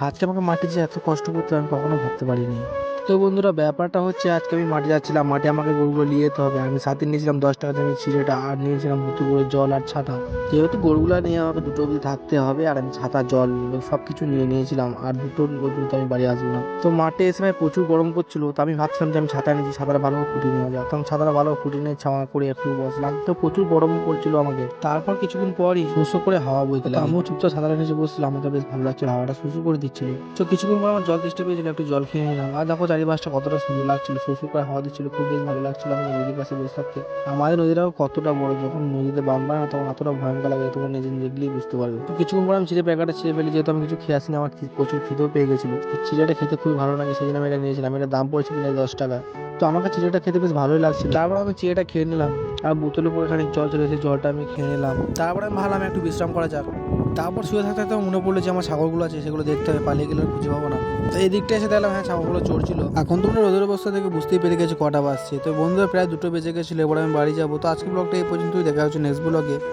আজকে আমাকে মাঠে যে এত কষ্ট করতে হবে আমি কখনো ভাবতে পারিনি। তো বন্ধুরা, ব্যাপারটা হচ্ছে আজকে আমি মাঠে যাচ্ছিলাম, মাঠে আমাকে গরুগুলো নিয়ে যেতে হবে। আমি সাথে নিয়েছিলাম 10 টাকা দামের সিগারেট আর নিয়েছিলাম বোতল করে জল আর ছাতা। যেহেতু গরুগুলা নিয়ে আমাকে দুটো অবধি থাকতে হবে আর আমি ছাতা জল সব কিছু নিয়ে নিয়েছিলাম, আর দুটো অবধি আমি বাড়ি আসবো না। তো মাঠে এসে ভাই প্রচুর গরম করছিল, তো আমি ভাবছিলাম যে আমি ছাতা নিয়েছি, ছাতাটা ভালো করে ফুটিয়ে নেওয়া যাক। তখন ছাতাটা ভালো করে ফুটিয়ে নিয়ে ছাওয়া করে একটু বসলাম, তো প্রচুর গরম করছিল আমাকে। তারপর কিছুক্ষণ পরই শো করে হাওয়া বইতে লাগলো, আমিও চুপচাপ ছাতাটা নিচে বসছিলাম, আমাকে বেশ ভালো লাগছিল, হাওয়াটা শো করে দিচ্ছিল। তো কিছুক্ষণ পর আমার জল তেষ্টা পেয়েছিল, একটু জল খেয়ে নিলাম। আর দেখো চারিপাশটা কতটা সুন্দর লাগছিল, শো করে হাওয়া দিচ্ছিল, খুব বেশ ভালো লাগছিল আমাকে নদীর পাশে বসে থাকতে। আমাদের নদীটাও কতটা বড়, যখন নদীতে বান পায় না তখন এতটা ভয়ঙ্কর লাগে, তোমরা নিজে দেখলেই বুঝতে পারবে। তো কিছুক্ষণ পর আমি চিড়ে প্যাকেটটা ছিঁড়ে ফেলি, যেহেতু আমি কিছু খেয়ে আসিনি, আমার প্রচুর খিদেও পেয়ে গেছিল। চিড়েটা খেতে খুবই ভালো লাগে, সেই জন্য আমি এটা নিয়েছিলাম। এটার দাম পড়েছিল 10 টাকা। তো আমাকে চিড়েটা খেতে বেশ ভালোই লাগছিল। তারপর আমি চিড়েটা খেয়ে নিলাম, আর বোতলে করে খানিক জল চলে এসে জলটা আমি খেয়ে নিলাম। তারপরে আমি ভাবলাম একটু বিশ্রাম করা যাক। তারপর শুয়ে থাকতে থাকতে মনে পড়লো যে আমার ছাগলগুলো আছে, সেগুলো দেখতে হবে, পালিয়ে গেলে আর খুঁজে পাবো না। তো এই দিকটা এসে দেখলাম হ্যাঁ ছাগলগুলো চড়ছিল। এখন তোমরা রোদের অবস্থা থেকে বুঝতেই পেরে গেছো কটা বাজছে। তো বন্ধুরা প্রায় 2টো বেজে গেছিলো, এবার আমি বাড়ি যাবো। তো আজকে ব্লগটা এই পর্যন্তই, দেখা হচ্ছে নেক্সট ব্লগে।